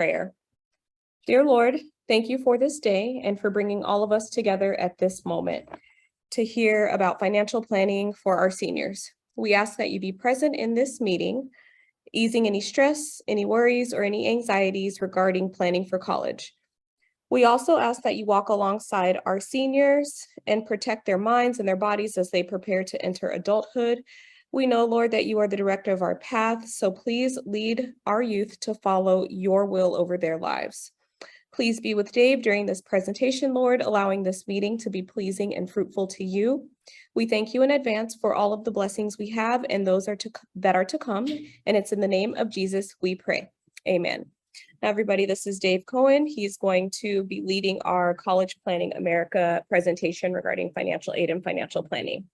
Prayer. Dear Lord, thank you for this day and for bringing all of us together at this moment to hear about financial planning for our seniors. We ask that you be present in this meeting, easing any stress, any worries, or any anxieties regarding planning for college. We also ask that you walk alongside our seniors and protect their minds and their bodies as they prepare to enter adulthood. We know, Lord, that you are the director of our path, so please lead our youth to follow your will over their lives. Please be with Dave during this presentation, Lord, allowing this meeting to be pleasing and fruitful to you. We thank you in advance for all of the blessings we have and those that are to come, and it's in the name of Jesus we pray. Amen. Now, everybody, this is Dave Cohen. He's going to be leading our College Planning America presentation regarding financial aid and financial planning.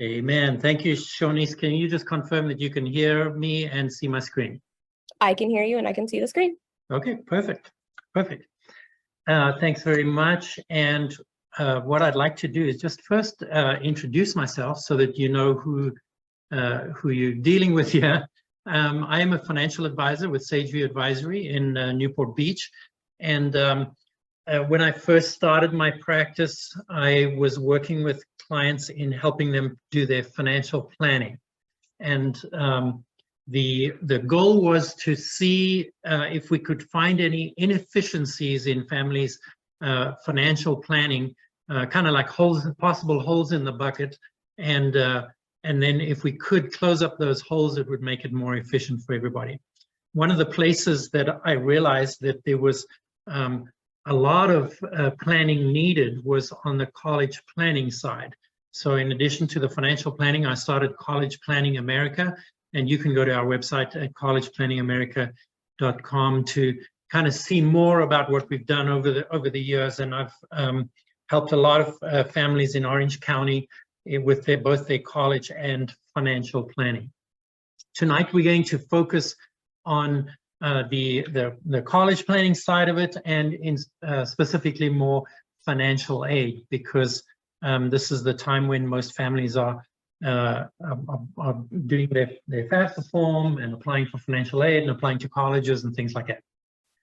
Amen. Thank you, Shonice. Can you just confirm that you can hear me and see my screen? I can hear you and I can see the screen. Okay, perfect. Perfect. Thanks very much. And what I'd like to do is just first introduce myself so that you know who you're dealing with here. I am a financial advisor with Sageview Advisory in Newport Beach. And when I first started my practice, I was working with clients in helping them do their financial planning. And the goal was to see if we could find any inefficiencies in families' financial planning, kind of like possible holes in the bucket. And then if we could close up those holes, it would make it more efficient for everybody. One of the places that I realized that there was a lot of planning needed was on the college planning side. So in addition to the financial planning, I started College Planning America, and you can go to our website at collegeplanningAmerica.com to kind of see more about what we've done over the years. And I've helped a lot of families in Orange County with both their college and financial planning. Tonight, we're going to focus on the college planning side of it, and specifically more financial aid, because this is the time when most families are doing their FAFSA form and applying for financial aid and applying to colleges and things like that.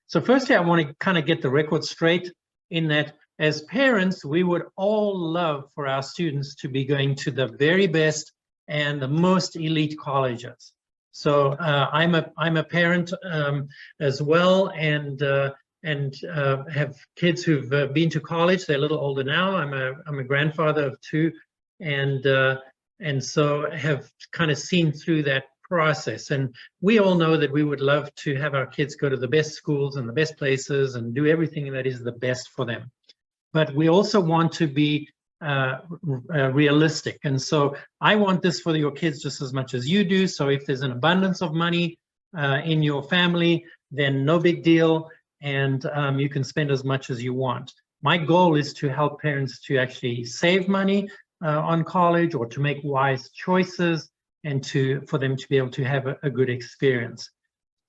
So firstly, I want to kind of get the record straight in that as parents, we would all love for our students to be going to the very best and the most elite colleges. So I'm a parent as well, and have kids who've been to college. They're a little older now. I'm a grandfather of two, and so have kind of seen through that process. And we all know that we would love to have our kids go to the best schools and the best places and do everything that is the best for them. But we also want to be realistic. And so I want this for your kids just as much as you do. So if there's an abundance of money in your family, then no big deal. And you can spend as much as you want. My goal is to help parents to actually save money on college, or to make wise choices, and for them to be able to have a good experience.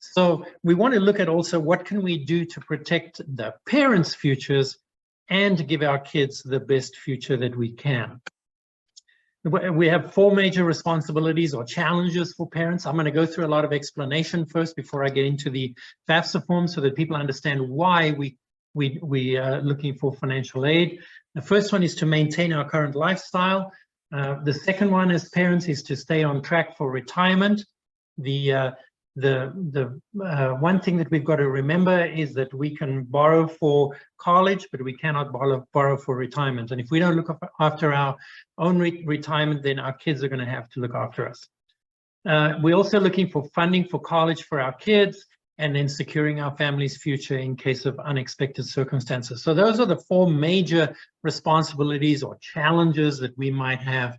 So we want to look at also what can we do to protect the parents' futures and give our kids the best future that we can. We have four major responsibilities or challenges for parents. I'm going to go through a lot of explanation first before I get into the FAFSA form, so that people understand why we are looking for financial aid. The first one is to maintain our current lifestyle. The second one as parents is to stay on track for retirement. The one thing that we've got to remember is that we can borrow for college, but we cannot borrow for retirement. And if we don't look after our own retirement, then our kids are going to have to look after us. We're also looking for funding for college for our kids, and then securing our family's future in case of unexpected circumstances. So those are the four major responsibilities or challenges that we might have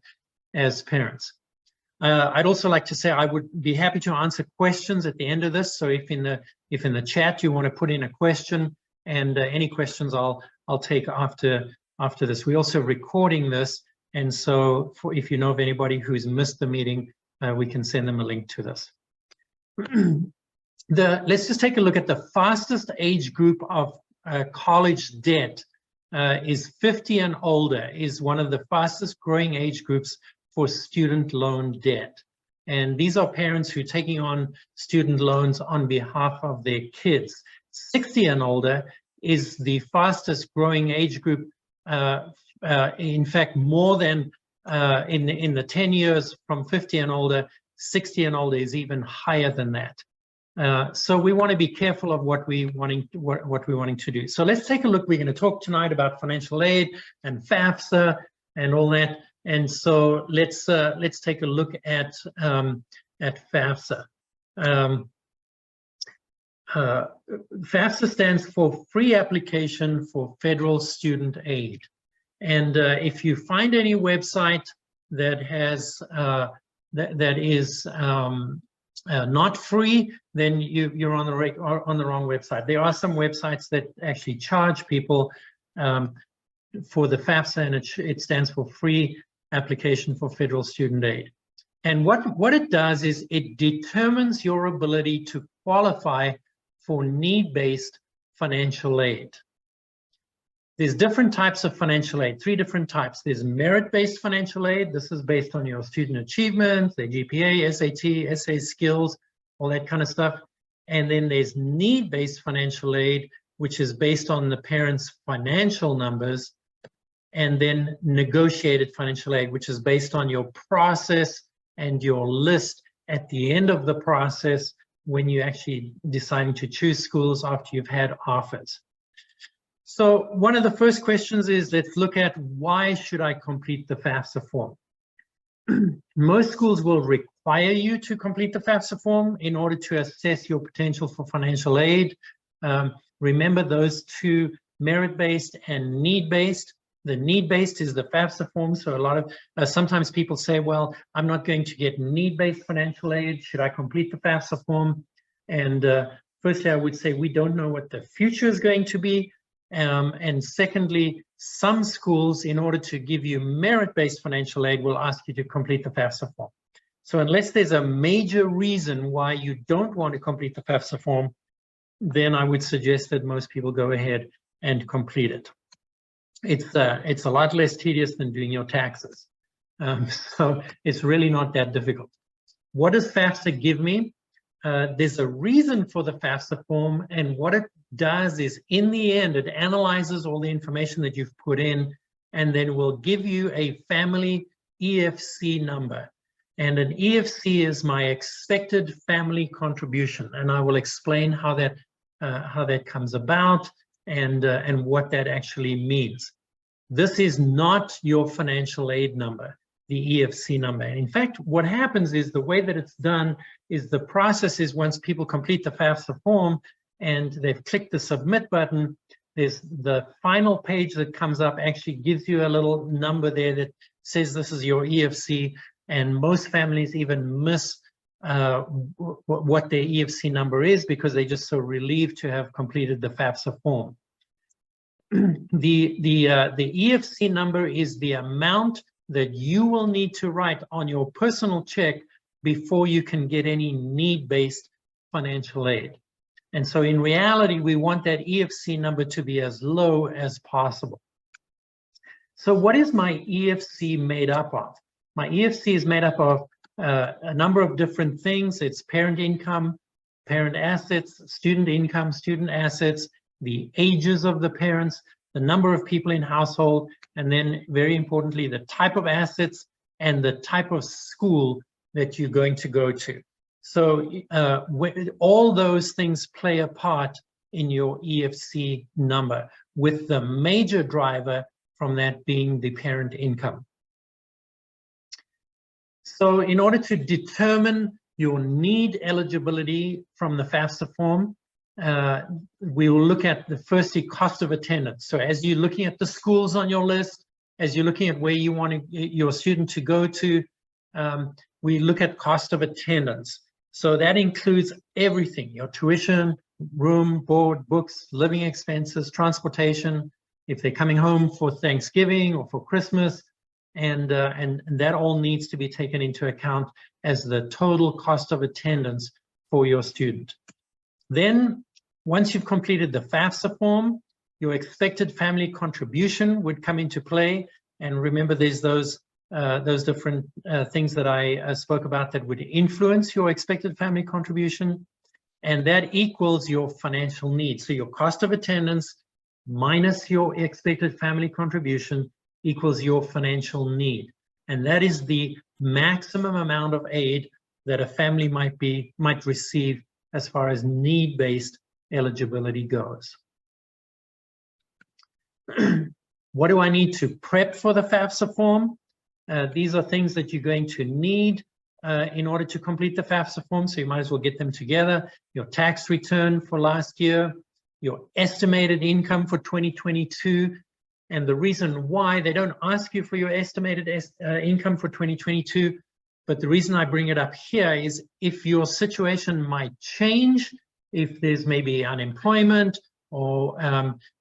as parents. I'd also like to say I would be happy to answer questions at the end of this. So if in the chat you want to put in a question, and any questions I'll take after this. We're also recording this, and so if you know of anybody who's missed the meeting, we can send them a link to this. Let's just take a look at the fastest age group of college debt. Is 50 and older, is one of the fastest growing age groups for student loan debt. And these are parents who are taking on student loans on behalf of their kids. 60 and older is the fastest growing age group. In fact, more than in the 10 years from 50 and older, 60 and older is even higher than that. So we want to be careful of what we're wanting to do. So let's take a look. We're going to talk tonight about financial aid and FAFSA and all that. And so let's take a look at FAFSA. FAFSA stands for Free Application for Federal Student Aid. And if you find any website that has that is not free, then you're on the wrong website. There are some websites that actually charge people for the FAFSA, and it stands for Free Application for Federal Student Aid. And what it does is it determines your ability to qualify for need-based financial aid. There's different types of financial aid, 3 different types. There's merit-based financial aid. This is based on your student achievements, their GPA, SAT, essay skills, all that kind of stuff. And then there's need-based financial aid, which is based on the parents' financial numbers. And then negotiated financial aid, which is based on your process and your list at the end of the process when you actually deciding to choose schools after you've had offers. So one of the first questions is, let's look at why should I complete the FAFSA form? Most schools will require you to complete the FAFSA form in order to assess your potential for financial aid. Remember those 2, merit-based and need-based. The need-based is the FAFSA form. So a lot of, sometimes people say, well, I'm not going to get need-based financial aid. Should I complete the FAFSA form? And firstly, I would say we don't know what the future is going to be. And secondly, some schools, in order to give you merit-based financial aid, will ask you to complete the FAFSA form. So unless there's a major reason why you don't want to complete the FAFSA form, then I would suggest that most people go ahead and complete it. It's a lot less tedious than doing your taxes. So it's really not that difficult. What does FAFSA give me? There's a reason for the FAFSA form, and what it does is, in the end, it analyzes all the information that you've put in, and then will give you a family EFC number. And an EFC is my expected family contribution, and I will explain how that comes about and what that actually means. This is not your financial aid number, the EFC number. And in fact, what happens is, the way that it's done is, the process is, once people complete the FAFSA form and they've clicked the submit button, there's the final page that comes up actually gives you a little number there that says this is your EFC, and most families even miss what their EFC number is because they're just so relieved to have completed the FAFSA form. The EFC number is the amount that you will need to write on your personal check before you can get any need-based financial aid. And so in reality, we want that EFC number to be as low as possible. So what is my EFC made up of? My EFC is made up of a number of different things. It's parent income, parent assets, student income, student assets, the ages of the parents, the number of people in household, and then very importantly, the type of assets and the type of school that you're going to go to. So all those things play a part in your EFC number, with the major driver from that being the parent income. So in order to determine your need eligibility from the FAFSA form, we will look at the firstly cost of attendance. So as you're looking at the schools on your list, as you're looking at where you want your student to go to, we look at cost of attendance. So that includes everything: your tuition, room, board, books, living expenses, transportation, if they're coming home for Thanksgiving or for Christmas, and that all needs to be taken into account as the total cost of attendance for your student. Then, once you've completed the FAFSA form, your expected family contribution would come into play. And remember, there's those things that I spoke about that would influence your expected family contribution, and that equals your financial needs. So your cost of attendance minus your expected family contribution equals your financial need. And that is the maximum amount of aid that a family might receive as far as need-based eligibility goes. What do I need to prep for the FAFSA form? These are things that you're going to need in order to complete the FAFSA form, so you might as well get them together. Your tax return for last year, your estimated income for 2022, and the reason why they don't ask you for your estimated income for 2022, but the reason I bring it up here is if your situation might change, if there's maybe unemployment, or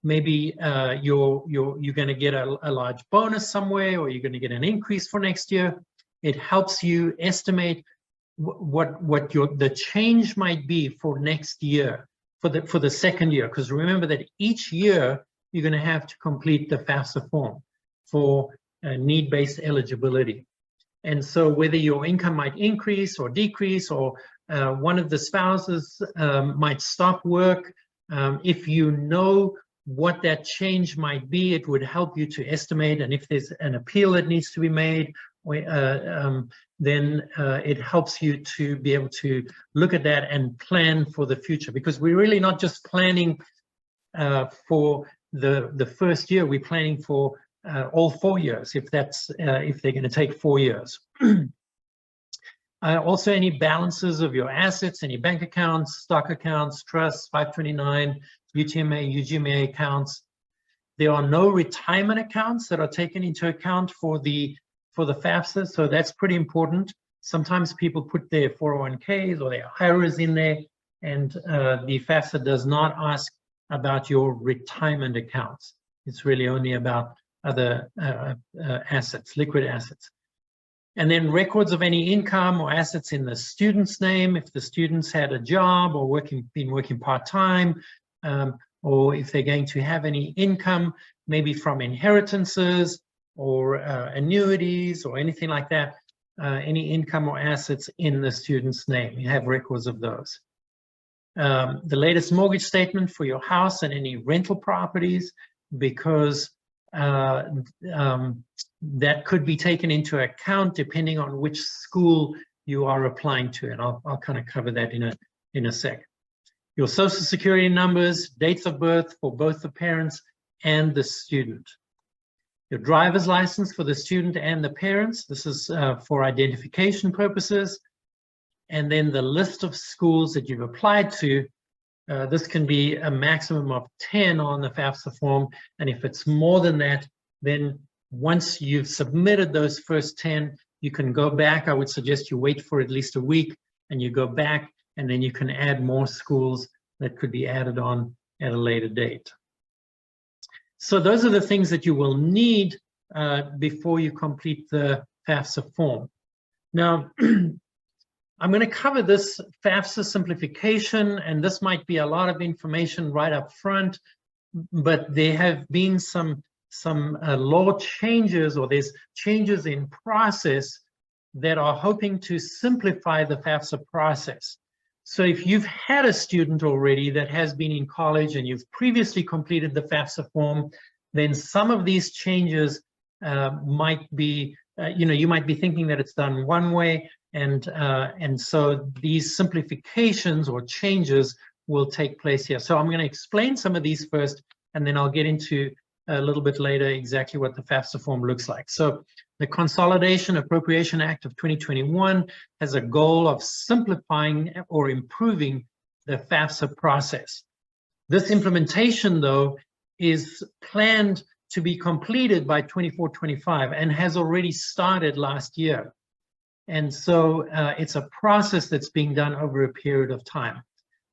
maybe you're going to get a large bonus somewhere, or you're going to get an increase for next year. It helps you estimate what the change might be for next year, for the second year. Because remember that each year you're going to have to complete the FAFSA form for need-based eligibility. And so whether your income might increase or decrease, or one of the spouses might stop work, if you know what that change might be, it would help you to estimate. And if there's an appeal that needs to be made, then it helps you to be able to look at that and plan for the future. Because we're really not just planning for the first year, we're planning for all 4 years, if they're going to take 4 years. Also, any balances of your assets, any bank accounts, stock accounts, trusts, 529, UTMA, UGMA accounts. There are no retirement accounts that are taken into account for the FAFSA, so that's pretty important. Sometimes people put their 401ks or their IRAs in there, and the FAFSA does not ask about your retirement accounts. It's really only about other assets, liquid assets. And then records of any income or assets in the student's name, if the student's had a job or been working part-time, or if they're going to have any income, maybe from inheritances or annuities or anything like that, any income or assets in the student's name. You have records of those. The latest mortgage statement for your house and any rental properties, because that could be taken into account depending on which school you are applying to, and I'll kind of cover that in a sec. Your social security numbers, dates of birth for both the parents and the student. Your driver's license for the student and the parents. This is for identification purposes. And then the list of schools that you've applied to. This can be a maximum of 10 on the FAFSA form, and if it's more than that, then once you've submitted those first 10, you can go back. I would suggest you wait for at least a week, and you go back, and then you can add more schools that could be added on at a later date. So those are the things that you will need before you complete the FAFSA form. Now, I'm going to cover this FAFSA simplification, and this might be a lot of information right up front, but there have been some law changes, or there's changes in process that are hoping to simplify the FAFSA process. So if you've had a student already that has been in college and you've previously completed the FAFSA form, then some of these changes might be, you might be thinking that it's done one way, and so these simplifications or changes will take place here. So I'm going to explain some of these first, and then I'll get into a little bit later exactly what the FAFSA form looks like. So the Consolidation Appropriation Act of 2021 has a goal of simplifying or improving the FAFSA process. This implementation, though, is planned to be completed by 24-25 and has already started last year. And so it's a process that's being done over a period of time.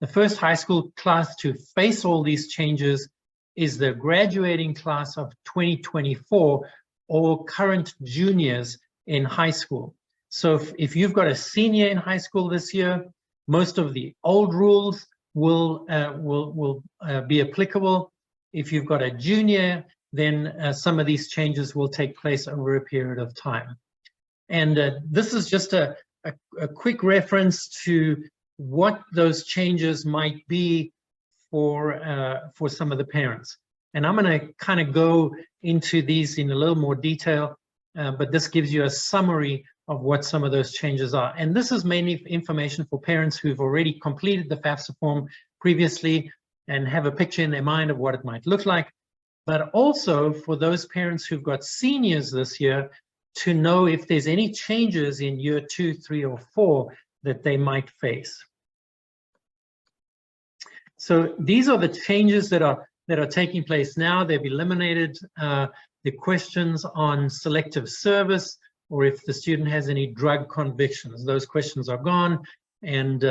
The first high school class to face all these changes is the graduating class of 2024, or current juniors in high school. So if you've got a senior in high school this year, most of the old rules will be applicable. If you've got a junior, then some of these changes will take place over a period of time. And this is just a quick reference to what those changes might be for some of the parents. And I'm going to kind of go into these in a little more detail, but this gives you a summary of what some of those changes are. And this is mainly information for parents who've already completed the FAFSA form previously and have a picture in their mind of what it might look like, but also for those parents who've got seniors this year to know if there's any changes in year 2, 3, or 4 that they might face. So these are the changes that are taking place now. They've eliminated the questions on selective service, or if the student has any drug convictions. Those questions are gone, and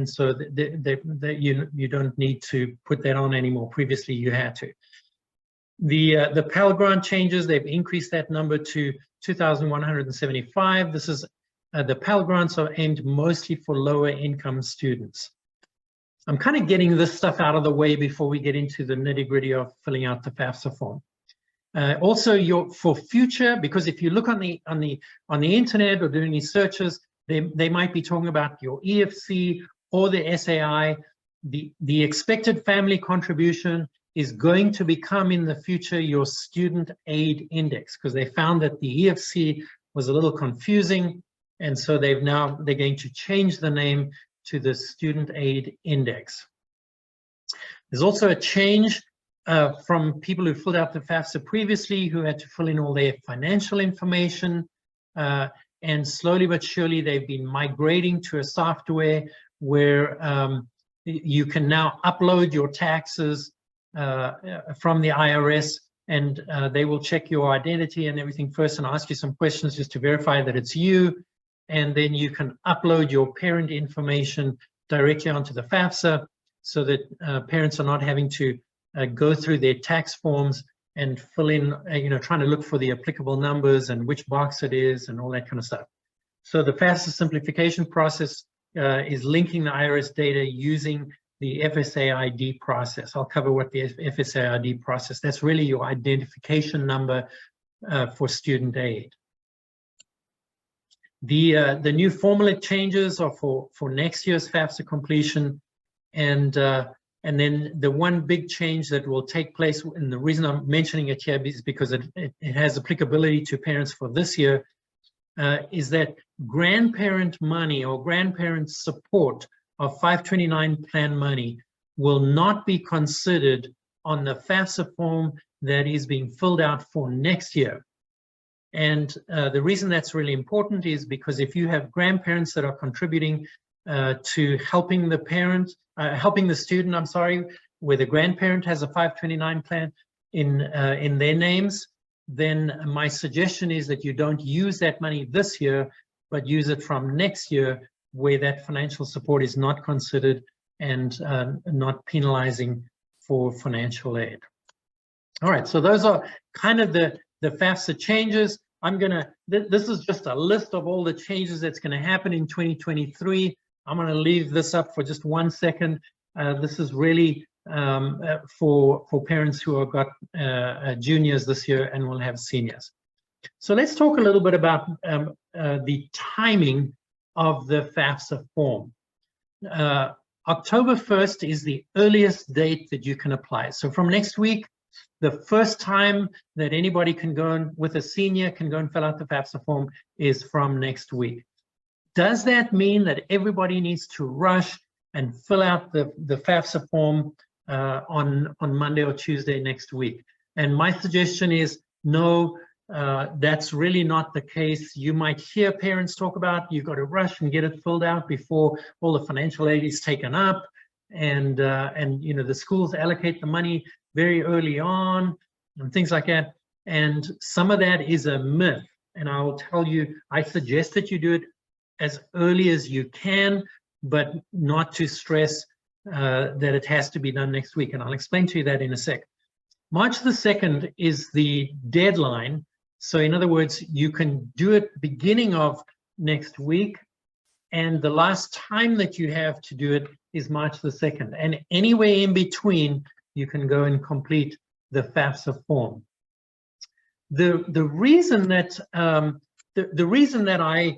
so you don't need to put that on anymore. Previously, you had to. The Pell Grant changes, they've increased that number to 2,175. This is the Pell Grants are aimed mostly for lower income students. I'm kind of getting this stuff out of the way before we get into the nitty-gritty of filling out the FAFSA form. Also, for future, because if you look on the internet or doing these searches, they might be talking about your EFC or the SAI. The expected family contribution is going to become in the future your student aid index, because they found that the EFC was a little confusing, and so they're going to change the name to the student aid index. There's also a change from people who filled out the FAFSA previously, who had to fill in all their financial information, and slowly but surely they've been migrating to a software where you can now upload your taxes from the IRS, and they will check your identity and everything first and ask you some questions just to verify that it's you, and then you can upload your parent information directly onto the FAFSA, so that parents are not having to go through their tax forms and fill in, trying to look for the applicable numbers and which box it is and all that kind of stuff. So the FAFSA simplification process is linking the IRS data using the FSA-ID process. I'll cover what the FSA-ID process, that's really your identification number for student aid. The new formula changes are for next year's FAFSA completion, and then the one big change that will take place, and the reason I'm mentioning it here is because it has applicability to parents for this year, is that grandparent money or grandparent support of 529 plan money will not be considered on the FAFSA form that is being filled out for next year. And the reason that's really important is because if you have grandparents that are contributing to helping the student, I'm sorry, where the grandparent has a 529 plan in their names, then my suggestion is that you don't use that money this year, but use it from next year, where that financial support is not considered and not penalizing for financial aid. All right, so those are kind of the FAFSA changes. This is just a list of all the changes that's going to happen in 2023. I'm going to leave this up for just 1 second. This is really for parents who have got juniors this year and will have seniors. So let's talk a little bit about the timing of the FAFSA form. October 1st is the earliest date that you can apply. So from next week, the first time that anybody can go with a senior can go and fill out the FAFSA form is from next week. Does that mean that everybody needs to rush and fill out the FAFSA form on Monday or Tuesday next week? And my suggestion is no, that's really not the case. You might hear parents talk about you've got to rush and get it filled out before all the financial aid is taken up, and the schools allocate the money very early on and things like that. And some of that is a myth. And I will tell you, I suggest that you do it as early as you can, but not to stress that it has to be done next week. And I'll explain to you that in a sec. March the 2nd is the deadline. So in other words, you can do it beginning of next week, and the last time that you have to do it is March the 2nd. And anywhere in between, you can go and complete the FAFSA form. The reason that the reason that I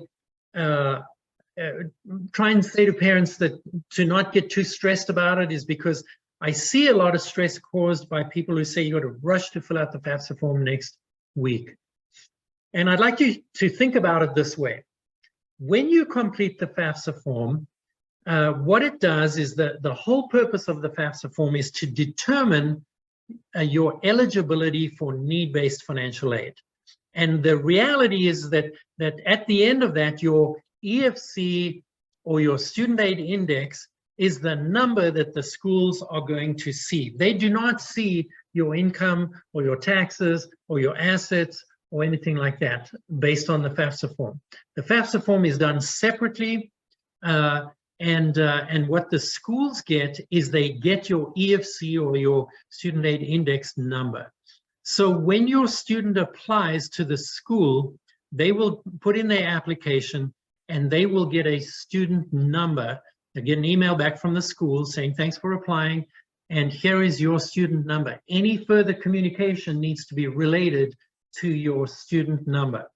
try and say to parents that to not get too stressed about it is because I see a lot of stress caused by people who say you got to rush to fill out the FAFSA form next week. And I'd like you to think about it this way. When you complete the FAFSA form, what it does is that the whole purpose of the FAFSA form is to determine your eligibility for need-based financial aid. And the reality is that at the end of that, your EFC or your student aid index is the number that the schools are going to see. They do not see your income or your taxes or your assets or anything like that based on the FAFSA form. The FAFSA form is done separately, and what the schools get is they get your EFC or your student aid index number. So when your student applies to the school, they will put in their application and they will get a student number. They get an email back from the school saying, thanks for applying, and here is your student number. Any further communication needs to be related to your student number.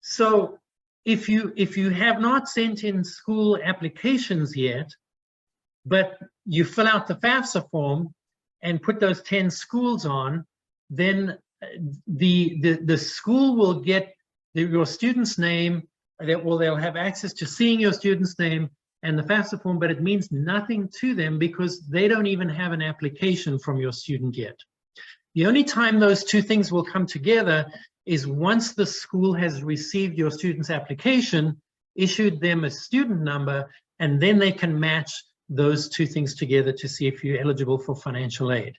So if you have not sent in school applications yet, but you fill out the FAFSA form and put those 10 schools on, then the school will get your student's name. They'll have access to seeing your student's name and the FAFSA form, but it means nothing to them because they don't even have an application from your student yet. The only time those two things will come together is once the school has received your student's application, issued them a student number, and then they can match those two things together to see if you're eligible for financial aid.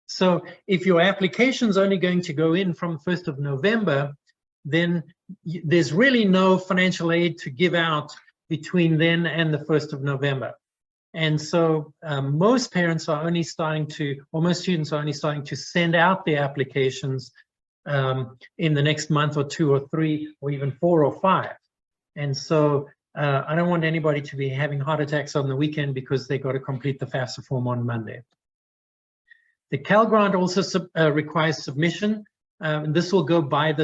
So if your application is only going to go in from 1st of November, then there's really no financial aid to give out between then and the 1st of November. And so most parents are only starting to, or most students are only starting to send out their applications in the next month or 2 or 3 or even 4 or 5. And so I don't want anybody to be having heart attacks on the weekend because they got to complete the FAFSA form on Monday. The Cal Grant also requires submission. This will go by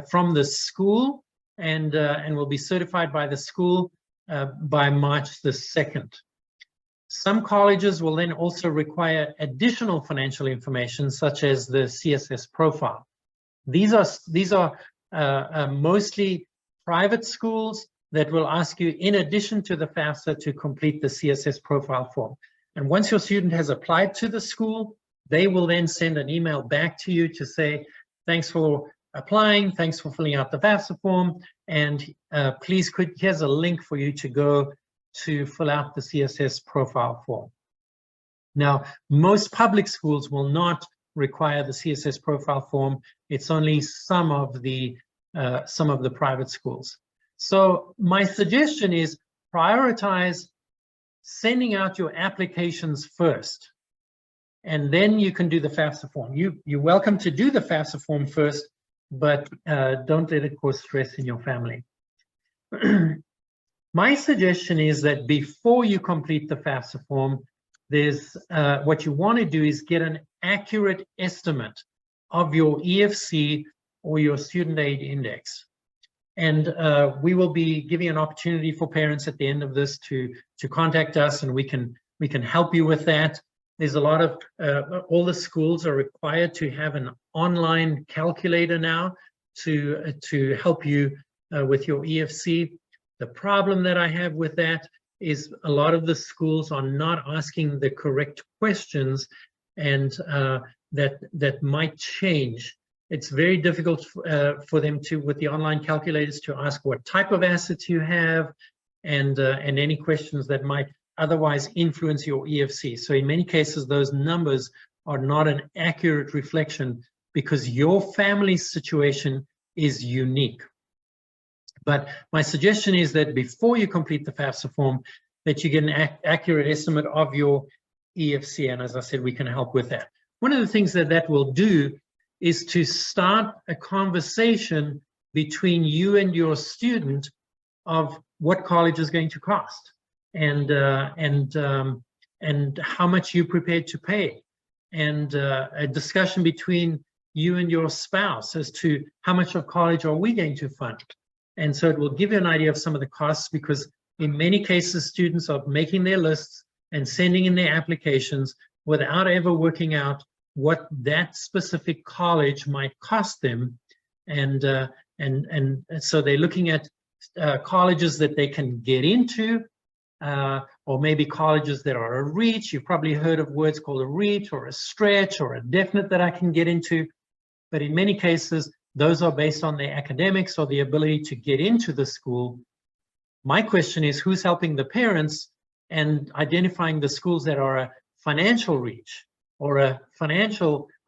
from the school and will be certified by the school by March the 2nd. Some colleges will then also require additional financial information, such as the CSS profile. These are mostly private schools that will ask you, in addition to the FAFSA, to complete the CSS profile form. And once your student has applied to the school, they will then send an email back to you to say, thanks for applying, thanks for filling out the FAFSA form, and please, here's a link for you to go to fill out the CSS profile form. Now, most public schools will not require the CSS profile form. It's only some of the private schools. So my suggestion is prioritize sending out your applications first, and then you can do the FAFSA form. You're welcome to do the FAFSA form first, but don't let it cause stress in your family. My suggestion is that before you complete the FAFSA form, there's what you want to do is get an accurate estimate of your EFC or your student aid index. And we will be giving an opportunity for parents at the end of this to contact us, and we can help you with that. There's a lot of, all the schools are required to have an online calculator now to help you with your EFC. The problem that I have with that is a lot of the schools are not asking the correct questions, and that might change. It's very difficult for them to, with the online calculators, to ask what type of assets you have and any questions that might otherwise influence your EFC. So in many cases, those numbers are not an accurate reflection because your family's situation is unique. But my suggestion is that before you complete the FAFSA form, that you get an accurate estimate of your EFC. And as I said, we can help with that. One of the things that will do is to start a conversation between you and your student of what college is going to cost and how much you're prepared to pay, and a discussion between you and your spouse as to how much of college are we going to fund. And so it will give you an idea of some of the costs, because in many cases, students are making their lists and sending in their applications without ever working out what that specific college might cost them. And so they're looking at colleges that they can get into, or maybe colleges that are a reach. You've probably heard of words called a reach or a stretch or a definite that I can get into. But in many cases, those are based on their academics or the ability to get into the school. My question is, who's helping the parents and identifying the schools that are a financial reach or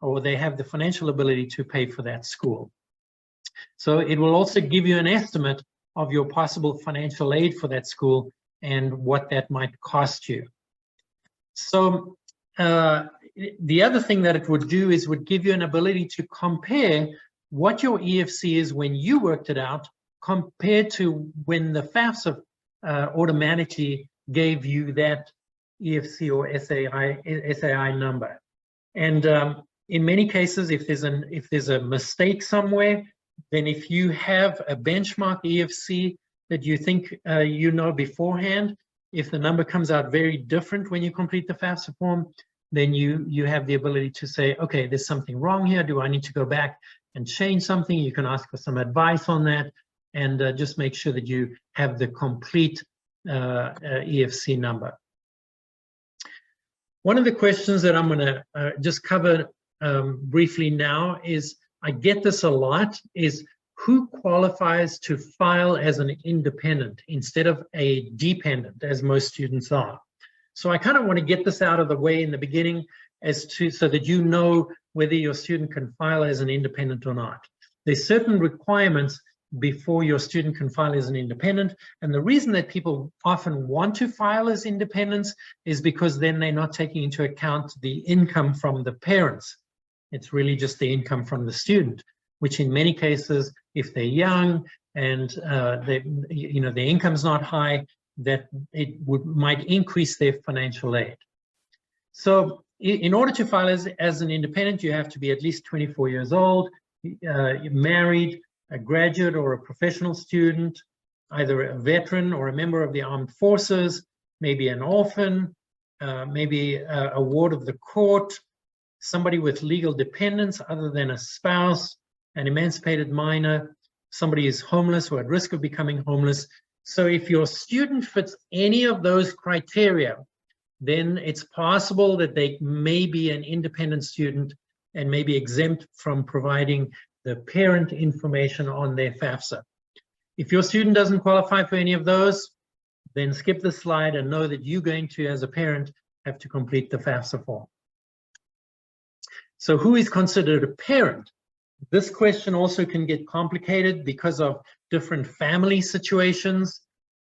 or they have the financial ability to pay for that school? So it will also give you an estimate of your possible financial aid for that school and what that might cost you. So the other thing that it would do is would give you an ability to compare what your EFC is when you worked it out compared to when the FAFSA automatically gave you that EFC or SAI number. And in many cases, if there's a mistake somewhere, then if you have a benchmark EFC that you think you know beforehand, if the number comes out very different when you complete the FAFSA form, then you have the ability to say, okay, there's something wrong here. Do I need to go back and change something? You can ask for some advice on that, and just make sure that you have the complete EFC number. One of the questions that I'm going to just cover briefly now is, I get this a lot, is who qualifies to file as an independent instead of a dependent, as most students are. So I kind of want to get this out of the way in the beginning so that you know whether your student can file as an independent or not. There's certain requirements before your student can file as an independent. And the reason that people often want to file as independents is because then they're not taking into account the income from the parents. It's really just the income from the student, which in many cases, if they're young and their income's not high, that it might increase their financial aid. So in order to file as an independent, you have to be at least 24 years old, married, a graduate or a professional student, either a veteran or a member of the armed forces, maybe an orphan, maybe a ward of the court, somebody with legal dependents other than a spouse, an emancipated minor, somebody who's homeless or at risk of becoming homeless. So if your student fits any of those criteria, then it's possible that they may be an independent student and may be exempt from providing the parent information on their FAFSA. If your student doesn't qualify for any of those, then skip the slide and know that you're going to, as a parent, have to complete the FAFSA form. So who is considered a parent? This question also can get complicated because of different family situations.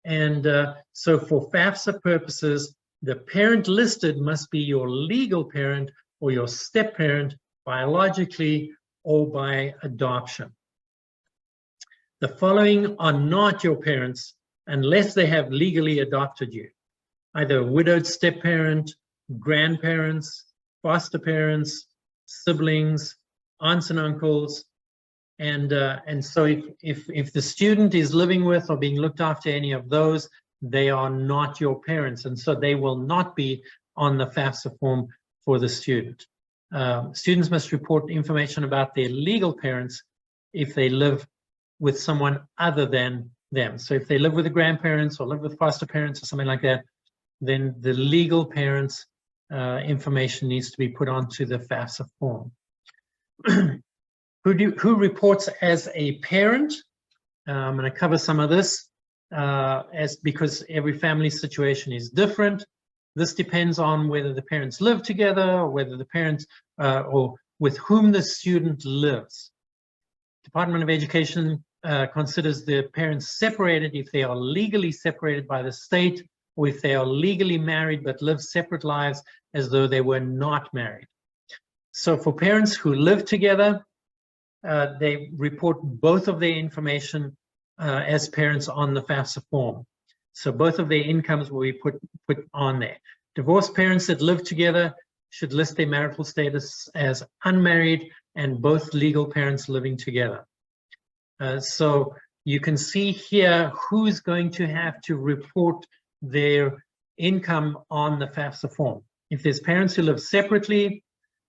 And so for FAFSA purposes, the parent listed must be your legal parent or your step-parent biologically or by adoption. The following are not your parents unless they have legally adopted you. Either a widowed step-parent, grandparents, foster parents, siblings, aunts and uncles. And so if the student is living with or being looked after any of those, they are not your parents. And so they will not be on the FAFSA form for the student. Students must report information about their legal parents if they live with someone other than them. So if they live with the grandparents or live with foster parents or something like that, then the legal parents' information needs to be put onto the FAFSA form. Who reports as a parent? I'm going to cover some of this because every family situation is different. This depends on whether the parents live together or whether the parents or with whom the student lives. Department of Education considers the parents separated if they are legally separated by the state, or if they are legally married but live separate lives as though they were not married. So for parents who live together, they report both of their information as parents on the FAFSA form. So both of their incomes will be put on there. Divorced parents that live together should list their marital status as unmarried and both legal parents living together. So you can see here who's going to have to report their income on the FAFSA form. If there's parents who live separately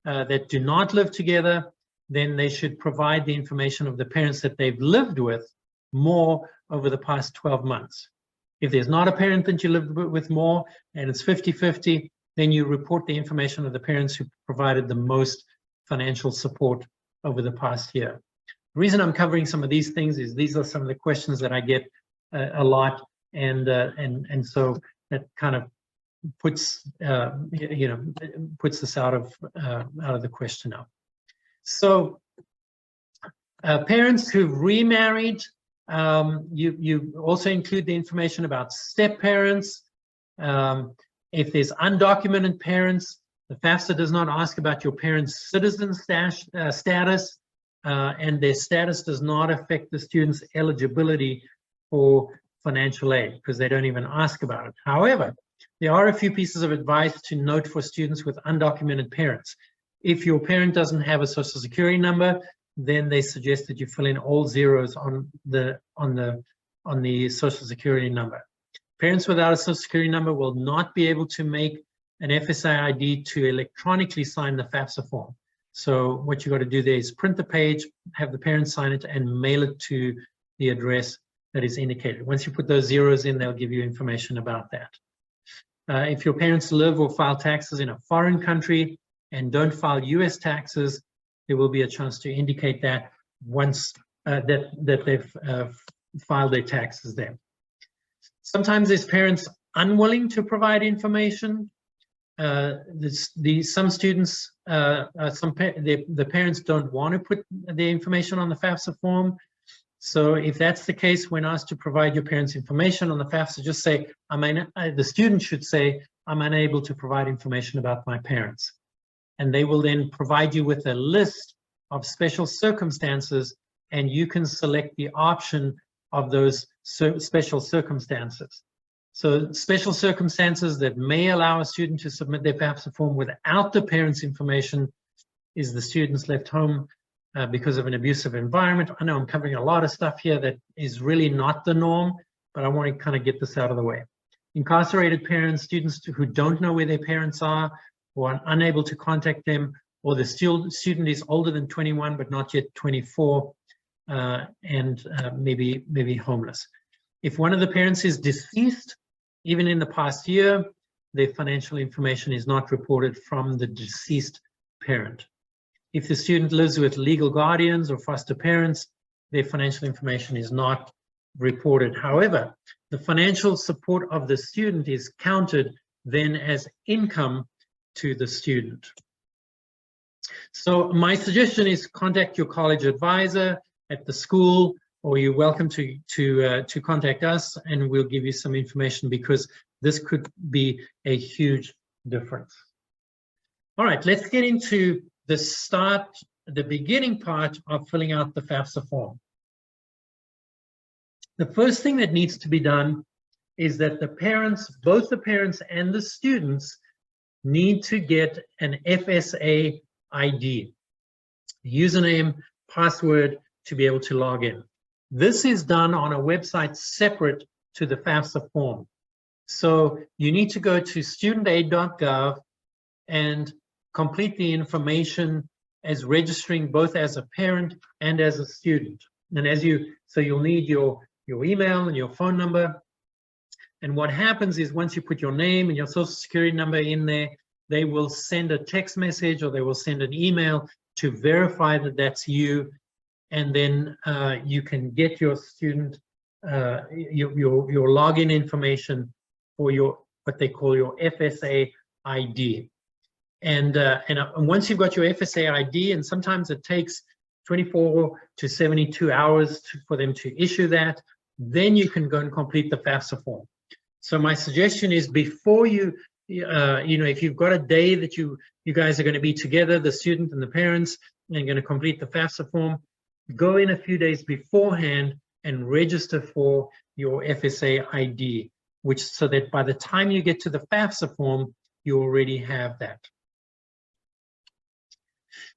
that do not live together, then they should provide the information of the parents that they've lived with more over the past 12 months. If there's not a parent that you live with more and it's 50-50, then you report the information of the parents who provided the most financial support over the past year. The reason I'm covering some of these things is these are some of the questions that I get a lot, and so that kind of puts puts this out of the question now. So parents who've remarried, you also include the information about step parents. If there's undocumented parents, the FAFSA does not ask about your parents' citizen status, and their status does not affect the student's eligibility for financial aid because they don't even ask about it. However, there are a few pieces of advice to note for students with undocumented parents. If your parent doesn't have a social security number, then they suggest that you fill in all zeros on the social security number. Parents without a social security number will not be able to make an FSA ID to electronically sign the FAFSA form. So what you got to do there is print the page, have the parents sign it, and mail it to the address that is indicated. Once you put those zeros in, they'll give you information about that. If your parents live or file taxes in a foreign country and don't file US taxes, there will be a chance to indicate that once that they've filed their taxes there. Sometimes there's parents unwilling to provide information. Some students, the parents don't want to put the information on the FAFSA form. So if that's the case, when asked to provide your parents' information on the FAFSA, just say, the student should say, I'm unable to provide information about my parents. And they will then provide you with a list of special circumstances, and you can select the option of those special circumstances. So special circumstances that may allow a student to submit their FAFSA form without the parents' information is the student's left home because of an abusive environment. I know I'm covering a lot of stuff here that is really not the norm, but I want to kind of get this out of the way. Incarcerated parents, students who don't know where their parents are or are unable to contact them, or the student is older than 21 but not yet 24 and maybe homeless. If one of the parents is deceased, even in the past year, their financial information is not reported from the deceased parent. If the student lives with legal guardians or foster parents, their financial information is not reported. However, the financial support of the student is counted then as income to the student. So my suggestion is contact your college advisor at the school, or you're welcome to contact us, and we'll give you some information, because this could be a huge difference. All right, let's get into the beginning part of filling out the FAFSA form. The first thing that needs to be done is that the parents, both the parents and the students, need to get an FSA ID, username, password, to be able to log in. This is done on a website separate to the FAFSA form. So you need to go to studentaid.gov and complete the information as registering both as a parent and as a student. And so you'll need your email and your phone number. And what happens is, once you put your name and your social security number in there, they will send a text message or they will send an email to verify that that's you. And then you can get your student, your login information for what they call your FSA ID. And once you've got your FSA ID, and sometimes it takes 24 to 72 hours for them to issue that, then you can go and complete the FAFSA form. So my suggestion is, before if you've got a day that you guys are going to be together, the student and the parents, and going to complete the FAFSA form, go in a few days beforehand and register for your FSA ID, so that by the time you get to the FAFSA form, you already have that.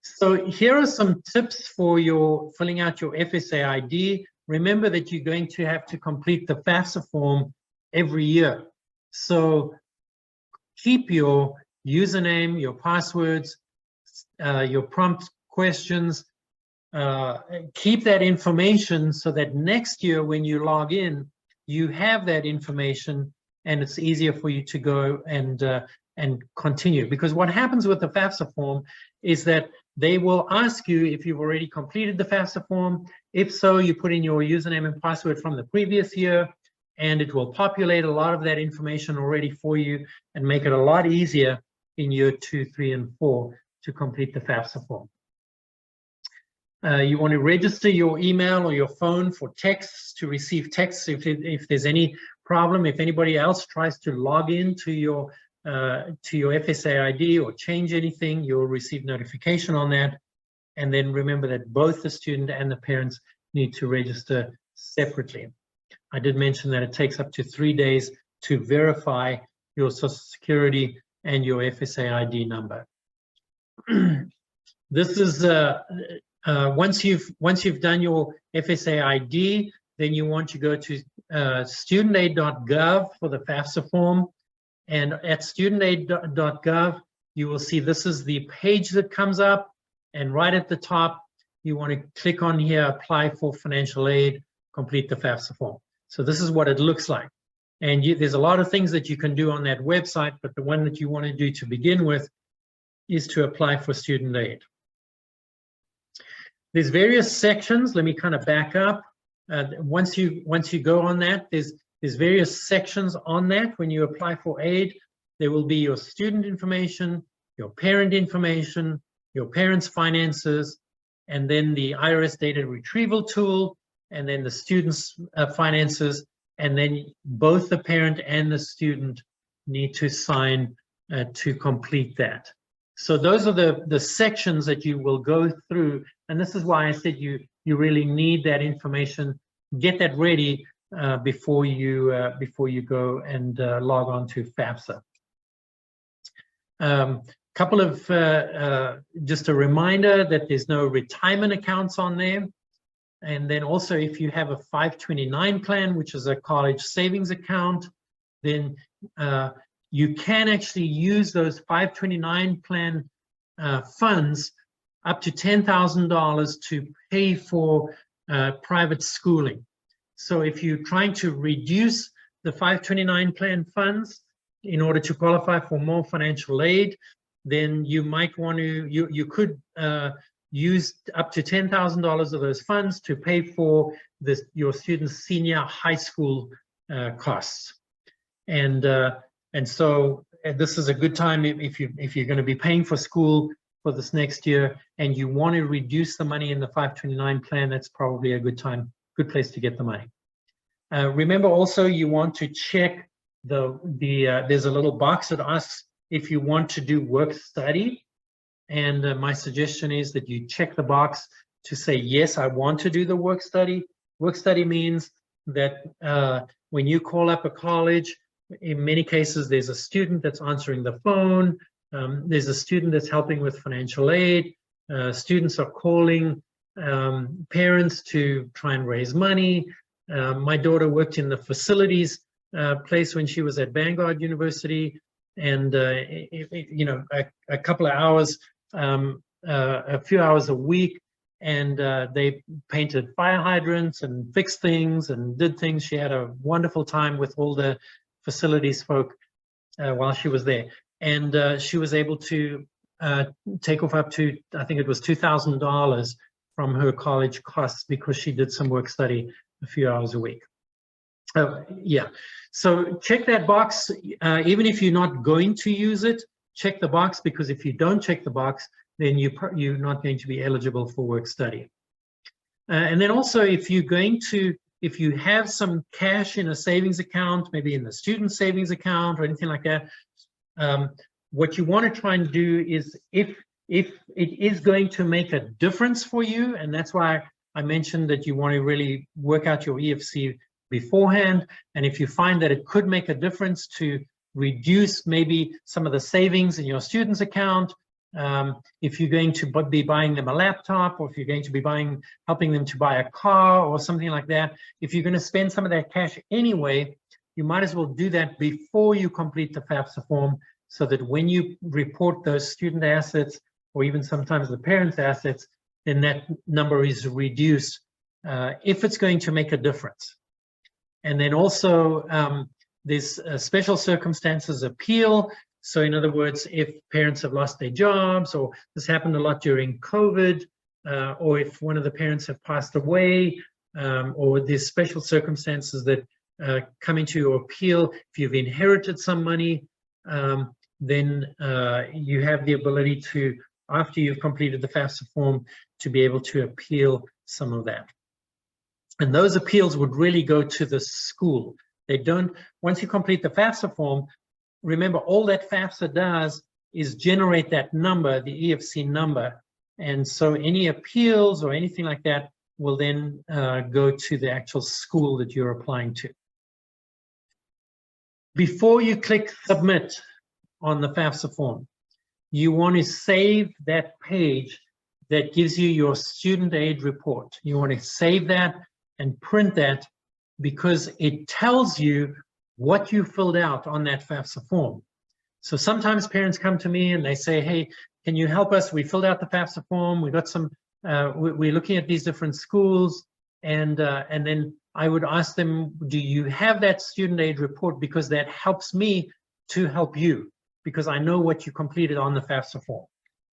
So here are some tips for filling out your FSA ID. remember that you're going to have to complete the FAFSA form every year. So keep your username, your passwords, your prompt questions, keep that information so that next year when you log in, you have that information and it's easier for you to go and continue. Because what happens with the FAFSA form is that they will ask you if you've already completed the FAFSA form. If so, you put in your username and password from the previous year, and it will populate a lot of that information already for you and make it a lot easier in year 2, 3, and 4 to complete the FAFSA form. You want to register your email or your phone for texts, to receive texts if there's any problem. If anybody else tries to log in to your FSA ID or change anything, you'll receive notification on that. And then remember that both the student and the parents need to register separately. I did mention that it takes up to 3 days to verify your Social Security and your FSA ID number. This is once you've done your FSA ID, then you want to go to studentaid.gov for the FAFSA form. And at studentaid.gov, you will see this is the page that comes up. And right at the top, you want to click on here, apply for financial aid, complete the FAFSA form. So this is what it looks like. And there's a lot of things that you can do on that website, but the one that you want to do to begin with is to apply for student aid. There's various sections. Let me kind of back up. Once you go on that, there's various sections on that. When you apply for aid, there will be your student information, your parent information, your parents' finances, and then the IRS data retrieval tool, and then the student's finances, and then both the parent and the student need to sign to complete that. So those are the sections that you will go through, and this is why I said you really need that information. Get that ready before you go and log on to FAFSA. Couple of just a reminder that there's no retirement accounts on there. And then also, if you have a 529 plan, which is a college savings account, then you can actually use those 529 plan funds up to $10,000 to pay for private schooling. So if you're trying to reduce the 529 plan funds in order to qualify for more financial aid, then you might want to, you could use up to $10,000 of those funds to pay for your students' senior high school costs. And so this is a good time if you're going to be paying for school for this next year and you want to reduce the money in the 529 plan. That's probably a good place to get the money. Remember also, you want to check there's a little box that asks if you want to do work study. And my suggestion is that you check the box to say, yes, I want to do the work study. Work study means that when you call up a college, in many cases, there's a student that's answering the phone. There's a student that's helping with financial aid. Students are calling parents to try and raise money. My daughter worked in the facilities place when she was at Vanguard University, and you know, a couple of hours, a few hours a week, and they painted fire hydrants and fixed things and did things. She had a wonderful time with all the facilities folk while she was there, and she was able to take off up to, I think it was $2,000 from her college costs because she did some work study a few hours a week. Yeah, so check that box. Even if you're not going to use it, check the box, because if you don't check the box, then you're not going to be eligible for work study. And then also, if you have some cash in a savings account, maybe in the student savings account or anything like that, what you want to try and do is, if it is going to make a difference for you, and that's why I mentioned that you want to really work out your EFC beforehand, and if you find that it could make a difference to reduce maybe some of the savings in your student's account, if you're going to be buying them a laptop, or if you're going to be helping them to buy a car or something like that, if you're going to spend some of that cash anyway, you might as well do that before you complete the FAFSA form, so that when you report those student assets, or even sometimes the parents' assets, then that number is reduced if it's going to make a difference. And then also there's special circumstances appeal. So in other words, if parents have lost their jobs, or this happened a lot during COVID, or if one of the parents have passed away, or there's special circumstances that come into your appeal, if you've inherited some money, then you have the ability to, after you've completed the FAFSA form, to be able to appeal some of that. And those appeals would really go to the school. They don't, once you complete the FAFSA form, remember, all that FAFSA does is generate that number, the EFC number. And so any appeals or anything like that will then go to the actual school that you're applying to. Before you click submit on the FAFSA form, you want to save that page that gives you your student aid report. You want to save that and print that, because it tells you what you filled out on that FAFSA form. So sometimes parents come to me and they say, hey, can you help us? We filled out the FAFSA form. We got some, we're looking at these different schools. And then I would ask them, do you have that student aid report? Because that helps me to help you, because I know what you completed on the FAFSA form.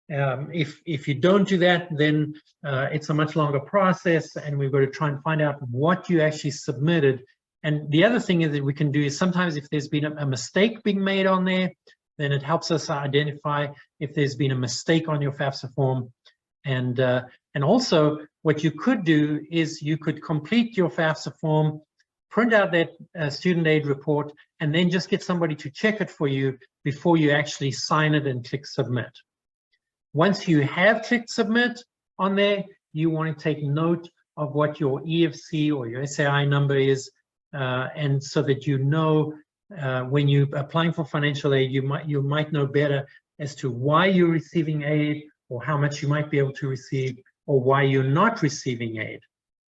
If you don't do that, then it's a much longer process, and we've got to try and find out what you actually submitted. And the other thing that we can do is sometimes if there's been a mistake being made on there, then it helps us identify if there's been a mistake on your FAFSA form. And also what you could do is you could complete your FAFSA form, print out that student aid report, and then just get somebody to check it for you before you actually sign it and click submit. Once you have clicked submit on there, you want to take note of what your EFC or your SAI number is, and so that you know when you're applying for financial aid, you might know better as to why you're receiving aid, or how much you might be able to receive, or why you're not receiving aid.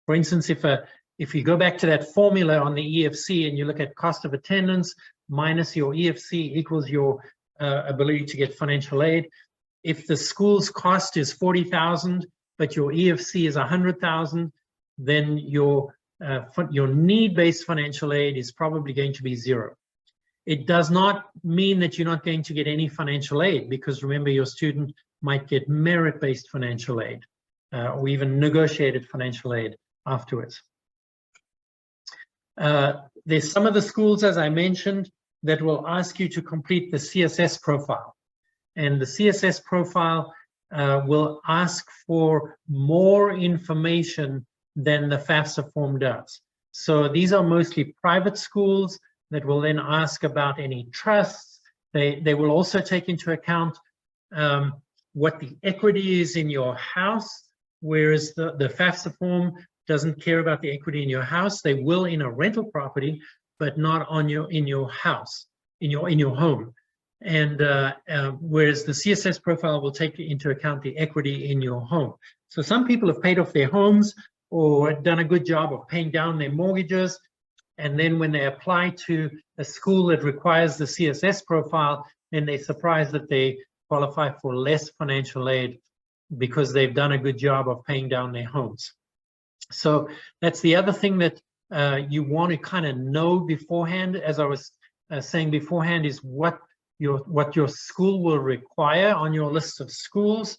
For instance, if you go back to that formula on the EFC and you look at cost of attendance minus your EFC equals your ability to get financial aid. If the school's cost is $40,000, but your EFC is $100,000, then your need-based financial aid is probably going to be zero. It does not mean that you're not going to get any financial aid, because remember, your student might get merit-based financial aid or even negotiated financial aid afterwards. There's some of the schools, as I mentioned, that will ask you to complete the CSS profile. And the CSS profile will ask for more information than the FAFSA form does. So these are mostly private schools that will then ask about any trusts. They will also take into account what the equity is in your house, whereas the FAFSA form doesn't care about the equity in your house. They will in a rental property, but not on in your house, in your home. And whereas the CSS profile will take into account the equity in your home. So some people have paid off their homes or done a good job of paying down their mortgages, and then when they apply to a school that requires the CSS profile, then they're surprised that they qualify for less financial aid because they've done a good job of paying down their homes. So that's the other thing that you want to kind of know beforehand, as I was saying beforehand, is what your school will require on your list of schools.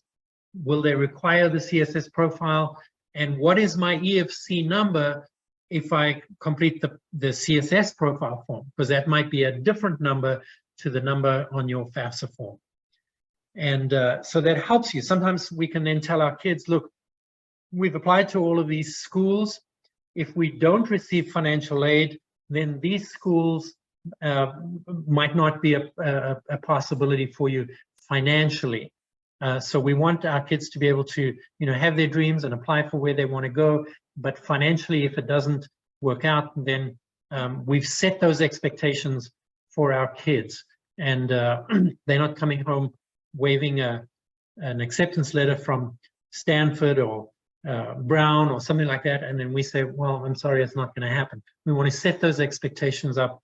Will they require the CSS profile? And what is my EFC number if I complete the CSS profile form? Because that might be a different number to the number on your FAFSA form. And so that helps you. Sometimes we can then tell our kids, look, we've applied to all of these schools. If we don't receive financial aid, then these schools might not be a possibility for you financially. So we want our kids to be able to, have their dreams and apply for where they want to go. But financially, if it doesn't work out, then we've set those expectations for our kids, and they're not coming home waving a an acceptance letter from Stanford or Brown or something like that, and then we say, well, I'm sorry, it's not going to happen. We want to set those expectations up